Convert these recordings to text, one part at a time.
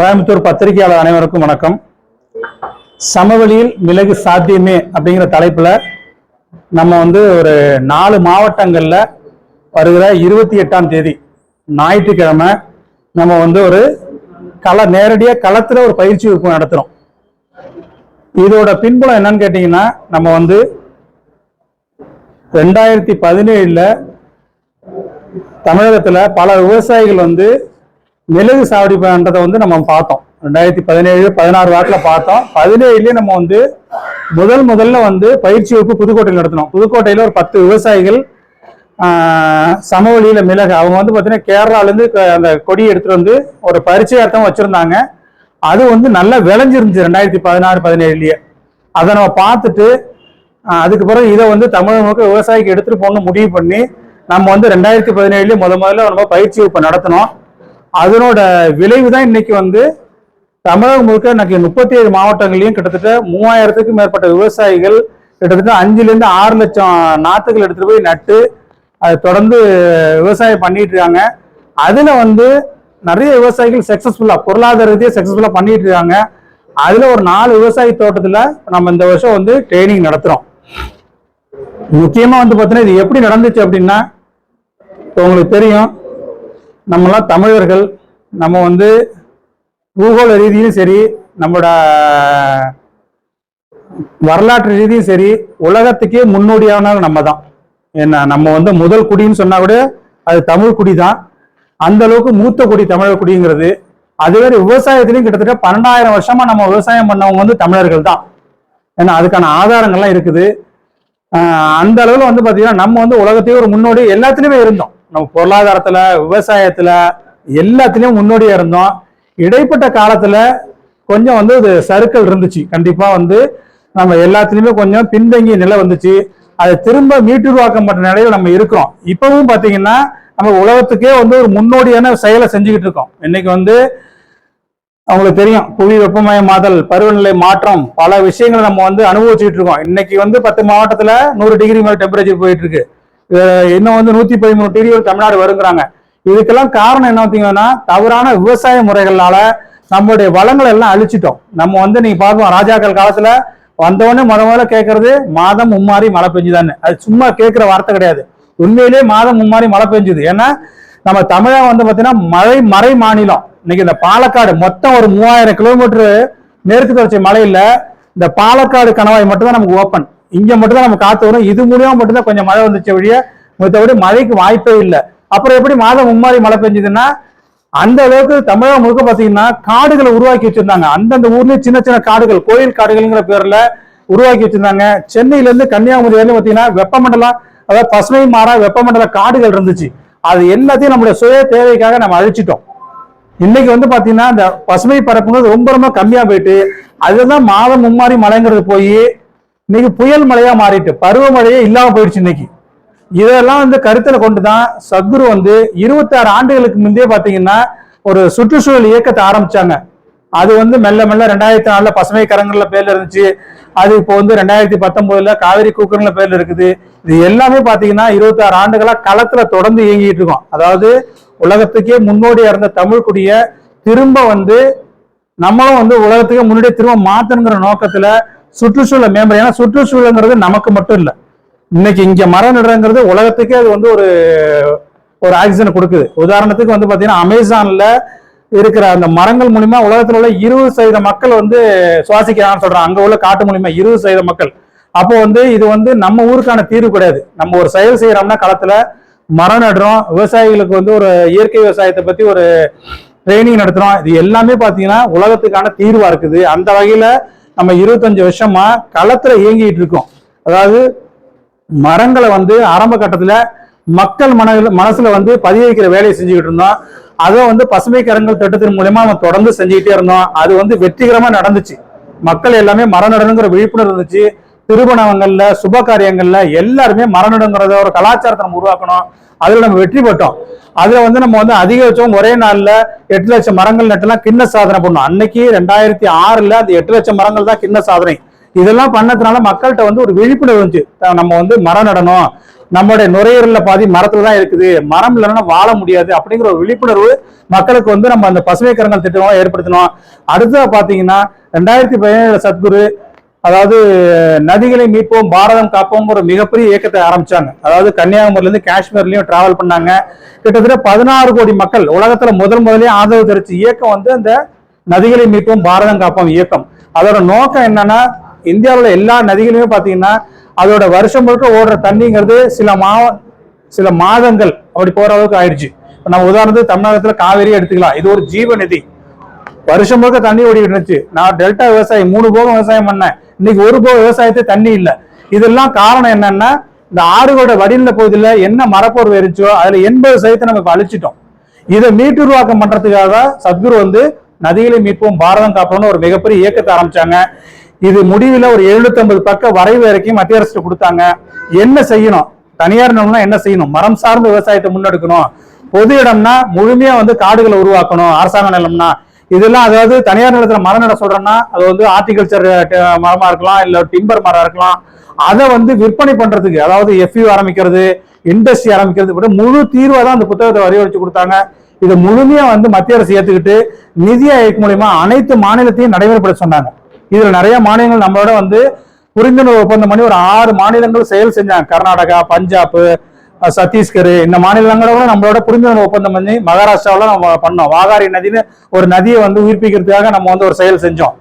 கோயம்புத்தூர் பத்திரிகையாளர் அனைவருக்கும் வணக்கம். சமவெளியில் மிளகு சாத்தியமே அப்படிங்கிற தலைப்புல நம்ம ஒரு 4 மாவட்டங்கள்ல வருகிற 28ஆம் தேதி ஞாயிற்றுக்கிழமை நம்ம ஒரு நேரடியா களத்துல ஒரு பயிற்சி வகுப்பு நடத்துறோம். இதோட பின்புலம் என்னன்னு கேட்டீங்கன்னா, நம்ம 2017ல தமிழகத்துல பல விவசாயிகள் மிளகு சாகுபடி பண்றதை நம்ம பார்த்தோம். 2017-16 வாக்குல பார்த்தோம். 17லயே நம்ம முதல்ல பயிற்சி வகுப்பு புதுக்கோட்டையில் நடத்தினோம். புதுக்கோட்டையில ஒரு 10 விவசாயிகள் சமவெளியில மிளகு அவங்க பாத்தீங்கன்னா கேரளால இருந்து அந்த கொடி எடுத்துட்டு ஒரு பரிச்சயார்த்தம் வச்சிருந்தாங்க. அது நல்லா விளைஞ்சிருந்துச்சு 2016-17லயே. அதை நம்ம பார்த்துட்டு அதுக்கு பிறகு இதை தமிழக விவசாயிக்கு எடுத்துட்டு போகணும்னு முடிவு பண்ணி நம்ம 2017லயே முதல்ல நம்ம பயிற்சி வகுப்பு நடத்தினோம். அதனோட விளைவு தான் இன்னைக்கு தமிழகம் முழுக்க எனக்கு 37 மாவட்டங்களையும் கிட்டத்தட்ட 3000க்கும் மேற்பட்ட விவசாயிகள் கிட்டத்தட்ட 5-6 லட்சம் நாத்துகள் எடுத்துட்டு போய் நட்டு அதை தொடர்ந்து விவசாயம் பண்ணிட்டு இருக்காங்க. அதுல நிறைய விவசாயிகள் சக்சஸ்ஃபுல்லா பொருளாதார ரீதியாக சக்சஸ்ஃபுல்லா பண்ணிட்டு இருக்காங்க. அதுல ஒரு 4 விவசாய தோட்டத்துல நம்ம இந்த வருஷம் ட்ரைனிங் நடத்துறோம். முக்கியமா பாத்தீங்கன்னா இது எப்படி நடந்துச்சு அப்படின்னா, உங்களுக்கு தெரியும், நம்மளாம் தமிழர்கள். நம்ம பூகோள ரீதியிலும் சரி, நம்மளோட வரலாற்று ரீதியும் சரி, உலகத்துக்கே முன்னோடியான நம்ம தான். என்ன நம்ம முதல் குடின்னு சொன்னா கூட அது தமிழ் குடி தான். அந்த அளவுக்கு மூத்த குடி தமிழர் குடிங்கிறது. அதுவே விவசாயத்திலையும் கிட்டத்தட்ட 12,000 வருஷமா நம்ம விவசாயம் பண்ணவங்க தமிழர்கள் தான். ஏன்னா அதுக்கான ஆதாரங்கள்லாம் இருக்குது. அந்த அளவுல பாத்தீங்கன்னா நம்ம உலகத்தையே ஒரு முன்னோடி எல்லாத்துலயுமே இருந்தோம். நம்ம பொருளாதாரத்துல, விவசாயத்துல எல்லாத்திலயும் முன்னோடியா இருந்தோம். இடைப்பட்ட காலத்துல கொஞ்சம் இது சறுக்கல் இருந்துச்சு. கண்டிப்பா நம்ம எல்லாத்துலயுமே கொஞ்சம் பின்தங்கிய நிலை வந்துச்சு. அதை திரும்ப மீட்டுருவாக்கப்பட்ட நிலையில நம்ம இருக்கிறோம். இப்பவும் பாத்தீங்கன்னா நம்ம உலகத்துக்கே ஒரு முன்னோடியான செயலை செஞ்சுக்கிட்டு இருக்கோம். இன்னைக்கு அவங்களுக்கு தெரியும், புவி வெப்பமயமாதல், பருவநிலை மாற்றம், பல விஷயங்களை நம்ம அனுபவிச்சுட்டு இருக்கோம். இன்னைக்கு 10 மாவட்டத்துல 100 டிகிரி மேல் டெம்பரேச்சர் போயிட்டு இருக்கு. இன்னும் 113 டிகிரி தமிழ்நாடு வருங்கிறாங்க. இதுக்கெல்லாம் காரணம் என்ன பார்த்தீங்கன்னா, தவறான விவசாய முறைகளால நம்மளுடைய வளங்களை எல்லாம் அழிச்சிட்டோம். நம்ம நீங்க பார்ப்போம், ராஜாக்கள் காலத்துல வந்தவொடனே முதல்ல கேட்கறது மாதம் மும்மாறி மழை பெஞ்சுதான்னு. அது சும்மா கேட்கிற வார்த்தை கிடையாது. உண்மையிலேயே மாதம் மும்மாறி மழை பெஞ்சுது. ஏன்னா நம்ம தமிழகம் பாத்தீங்கன்னா மறை மாநிலம். இன்னைக்கு இந்த பாலக்காடு மொத்தம் ஒரு 3000 கிலோமீட்டர் மேற்கு தொடர்ச்சி மலையில இந்த பாலக்காடு கணவாய் மட்டும் தான் நமக்கு ஓப்பன். இங்க மட்டும் தான் நம்ம காத்து வரும். இது மூலியமா மட்டும்தான் கொஞ்சம் மழை வந்துச்சு வழிய, மற்றபடி மழைக்கு வாய்ப்பே இல்லை. அப்புறம் எப்படி மாதம் மும்மாறி மழை பெஞ்சதுன்னா, அந்த அளவுக்கு தமிழகம் முழுக்க பாத்தீங்கன்னா காடுகளை உருவாக்கி வச்சிருந்தாங்க. அந்தந்த ஊர்லயும் சின்ன சின்ன காடுகள், கோயில் காடுகள்ங்கிற பேர்ல உருவாக்கி வச்சிருந்தாங்க. சென்னையில இருந்து கன்னியாகுமரி வரையும் பாத்தீங்கன்னா வெப்பமண்டலம், அதாவது பசுமை மாறா வெப்பமண்டல காடுகள் இருந்துச்சு. அது எல்லாத்தையும் நம்மளுடைய சுய தேவைக்காக நம்ம அழிச்சிட்டோம். இன்னைக்கு பாத்தீங்கன்னா இந்த பசுமை பரப்புங்கிறது ரொம்ப ரொம்ப கம்மியா போயிட்டு, அதுதான் மாதம் மும்மாறி மழைங்கிறது போய் இன்னைக்கு புயல் மழையா மாறிட்டு பருவமழையே இல்லாம போயிடுச்சு. இன்னைக்கு இதெல்லாம் கருத்துல கொண்டுதான் சத்குரு 26 ஆண்டுகளுக்கு முந்தைய பாத்தீங்கன்னா ஒரு சுற்றுச்சூழல் இயக்கத்தை ஆரம்பிச்சாங்க. அது மெல்ல மெல்ல 2004 பசுமை கரங்கள்ல பேர்ல இருந்துச்சு. அது இப்போ 2019 காவிரி கூக்கன்ல பேர்ல இருக்குது. இது எல்லாமே பாத்தீங்கன்னா 26 ஆண்டுகளா களத்துல தொடர்ந்து இயங்கிட்டு இருக்கோம். அதாவது உலகத்துக்கே முன்னோடியா இருந்த தமிழ் குடிய திரும்ப நம்மளும் உலகத்துக்கே முன்னாடியே திரும்ப மாத்தணுங்கிற நோக்கத்துல சுற்றுச்சூழலை மேம்பட. ஏன்னா சுற்றுச்சூழல்ங்கிறது நமக்கு மட்டும் இல்லை. இன்னைக்கு இங்க மரம் நடுறங்கிறது உலகத்துக்கே அது ஒரு ஆக்சிஜன் கொடுக்குது. உதாரணத்துக்கு பாத்தீங்கன்னா அமேசான்ல இருக்கிற அந்த மரங்கள் மூலியமா உலகத்துல உள்ள 20% மக்கள் சுவாசிக்கிறான்னு சொல்றாங்க. அங்க உள்ள காட்டு மூலியமா 20% மக்கள். அப்போ இது நம்ம ஊருக்கான தீர்வு கிடையாது. நம்ம ஒரு செயல் செய்யறோம்னா களத்துல மரம் நடுறோம், விவசாயிகளுக்கு ஒரு இயற்கை விவசாயத்தை பத்தி ஒரு ட்ரைனிங் நடத்துறோம். இது எல்லாமே பாத்தீங்கன்னா உலகத்துக்கான தீர்வா இருக்குது. அந்த வகையில நம்ம 25 வருஷமா களத்துல இயங்கிட்டு இருக்கோம். அதாவது மரங்களை ஆரம்ப கட்டத்துல மக்கள் மனசுல பதிய வைக்கிற வேலையை செஞ்சுக்கிட்டு இருந்தோம். அதை பசுமை கரங்கள் திட்டத்தின் மூலமா நம்ம தொடர்ந்து செஞ்சுக்கிட்டே இருந்தோம். அது வெற்றிகரமா நடந்துச்சு. மக்கள் எல்லாமே மரம் நடணுங்கிற விழிப்புணர்வு இருந்துச்சு. திருமணங்கள்ல, சுப காரியங்கள்ல எல்லாருமே மரம் நடுங்கிறத ஒரு கலாச்சாரத்தை நம்ம உருவாக்கணும். அதுல நம்ம வெற்றி பெற்றோம். அதுல நம்ம அதிகபட்சம் ஒரே நாள்ல 8 லட்சம் மரங்கள் நட்டுலாம் கிண்ண சாதனை பண்ணோம். அன்னைக்கு 2006ல அந்த 8 லட்சம் மரங்கள் தான் கிண்ண சாதனை. இதெல்லாம் பண்ணதுனால மக்கள்கிட்ட ஒரு விழிப்புணர்வு இருந்துச்சு. நம்ம மரம் நடணும், நம்மளுடைய நுரையீரல்ல பாதி மரத்துல தான் இருக்குது, மரம் இல்லைன்னா வாழ முடியாது அப்படிங்கிற ஒரு விழிப்புணர்வு மக்களுக்கு வந்து நம்ம அந்த பசுமை கரங்கள் திட்டமாக ஏற்படுத்தணும். அடுத்ததா பாத்தீங்கன்னா 2017 சத்குரு அதாவது நதிகளை மீட்போம் பாரதம் காப்போம் ஒரு மிகப்பெரிய இயக்கத்தை ஆரம்பிச்சாங்க. அதாவது கன்னியாகுமரியில இருந்து காஷ்மீர்லயும் டிராவல் பண்ணாங்க. கிட்டத்தட்ட 16 கோடி மக்கள் உலகத்துல முதலே ஆதரவு தெரிவிச்ச இயக்கம் வந்து அந்த நதிகளை மீட்போம் பாரதம் காப்போம் இயக்கம். அதோட நோக்கம் என்னன்னா, இந்தியாவில் எல்லா நதிகளுமே பாத்தீங்கன்னா அதோட வருஷம் முழுக்க ஓடுற தண்ணிங்கிறது சில மாதங்கள் அப்படி போற அளவுக்கு ஆயிடுச்சு. நம்ம உதாரணத்துக்கு தமிழகத்துல காவேரி எடுத்துக்கலாம், இது ஒரு ஜீவ நதி, வருஷம் முழுக்க தண்ணி ஓடிட்டு இருந்துச்சு. நான் டெல்டா விவசாயி 3 போகம் விவசாயம் பண்ணேன், இன்னைக்கு ஒரு போக விவசாயத்தை தண்ணி இல்லை. இதெல்லாம் காரணம் என்னன்னா, இந்த ஆறுகளோட வடிநில பகுதியில என்ன மரப்பொருள் இருந்துச்சோ அதுல 80% நம்ம இப்ப அழிச்சிட்டோம். இதை மீட்டுருவாக்கம் பண்றதுக்காக சத்குரு வந்து நதிகளை மீட்போம் பாரதம் காப்போம்னு ஒரு மிகப்பெரிய இயக்கத்தை ஆரம்பிச்சாங்க. இது முடிவில் ஒரு 750 பக்க வரைவு வரைக்கும் மத்திய அரசு கொடுத்தாங்க. என்ன செய்யணும், தனியார் நிலம்னா என்ன செய்யணும், மரம் சார்ந்த விவசாயத்தை முன்னெடுக்கணும், பொது இடம்னா முழுமையா வந்து காடுகளை உருவாக்கணும், அரசாங்க நிலம்னா இதெல்லாம். அதாவது தனியார் நிலத்துல மரம் நட சொல்றேன்னா அது வந்து ஆர்டிகல்ச்சர் மரமா இருக்கலாம், இல்ல டிம்பர் மரம் இருக்கலாம். அதை வந்து விற்பனை பண்றதுக்கு, அதாவது எஃப்யூ ஆரம்பிக்கிறது, இண்டஸ்ட்ரி ஆரம்பிக்கிறது முழு தீர்வா தான் அந்த புத்தகத்தை வரைவழிச்சு கொடுத்தாங்க. இதை முழுமையா வந்து மத்திய அரசு ஏத்துக்கிட்டு நிதி ஆயோக் மூலியமா அனைத்து மாநிலத்தையும் நடைமுறைப்படுத்த சொன்னாங்க. இதுல நிறைய மாநிலங்கள் நம்மளோட வந்து புரிந்துணர்வு ஒப்பந்தம் பண்ணி ஒரு 6 மாநிலங்கள் செயல் செஞ்சாங்க. கர்நாடகா, பஞ்சாப், சத்தீஸ்கர் இந்த மாநிலங்களோட நம்மளோட புரிந்துணர்வு ஒப்பந்தம் பண்ணி மகாராஷ்டிராவில நம்ம பண்ணோம். வாகாரி நதினு ஒரு நதியை வந்து உயிர்ப்பிக்கிறதுக்காக நம்ம வந்து ஒரு செயல் செஞ்சோம்.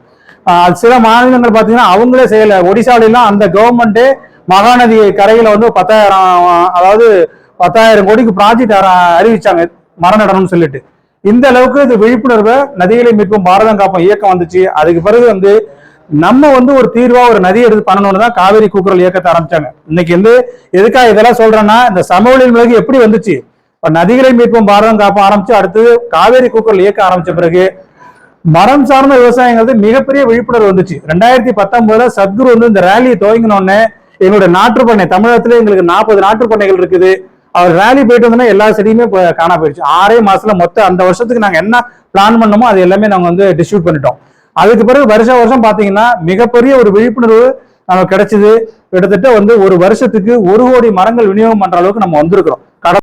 சில மாநிலங்கள் பாத்தீங்கன்னா அவங்களே செயல, ஒடிசாவிலாம் அந்த கவர்மெண்டே மகாநதி கரையில வந்து 10,000 கோடிக்கு ப்ராஜெக்ட் அறிவிச்சாங்க மரம் நடணும்னு சொல்லிட்டு. இந்த அளவுக்கு இது விழிப்புணர்வை நதிகளை மீட்பும் பாரதம் காப்போம் இயக்கம் வந்துச்சு. அதுக்கு பிறகு வந்து நம்ம வந்து ஒரு தீர்வா ஒரு நதியை எடுத்து பண்ணணும்னு தான் காவேரி கூக்குரல் இயக்கத்தை ஆரம்பிச்சாங்க. இன்னைக்கு வந்து எதுக்காக இதெல்லாம் சொல்றேன்னா, இந்த சமவெளி மிளகு எப்படி வந்துச்சு, இப்ப நதிகளை மீட்போம் பாரதம் காப்போம் ஆரம்பிச்சு அடுத்து காவேரி கூக்குரல் இயக்கம் ஆரம்பிச்ச பிறகு மரம் சார்ந்த விவசாயங்கிறது மிகப்பெரிய விழிப்புணர்வு வந்துச்சு. 2019 சத்குரு வந்து இந்த ரேலியை துவங்கினோடனே எங்களுடைய நாற்றுப்பண்ணை தமிழகத்துல எங்களுக்கு 40 நாற்றுப்பண்ணைகள் இருக்குது. அவர் ரேலி போயிட்டு வந்தோன்னா எல்லா செடியுமே காணா போயிடுச்சு. 6 மாசத்துல மொத்தம் அந்த வருஷத்துக்கு நாங்க என்ன பிளான் பண்ணோமோ அது எல்லாமே நாங்க வந்து டிஸ்ட்ரிபியூட் பண்ணிட்டோம். அதுக்கு பிறகு வருஷம் பாத்தீங்கன்னா மிகப்பெரிய ஒரு விழிப்புணர்வு நமக்கு கிடைச்சது. கிட்டத்தட்ட வந்து ஒரு வருஷத்துக்கு 1 கோடி மரங்கள் விநியோகம் பண்ற அளவுக்கு நம்ம வந்திருக்கிறோம்.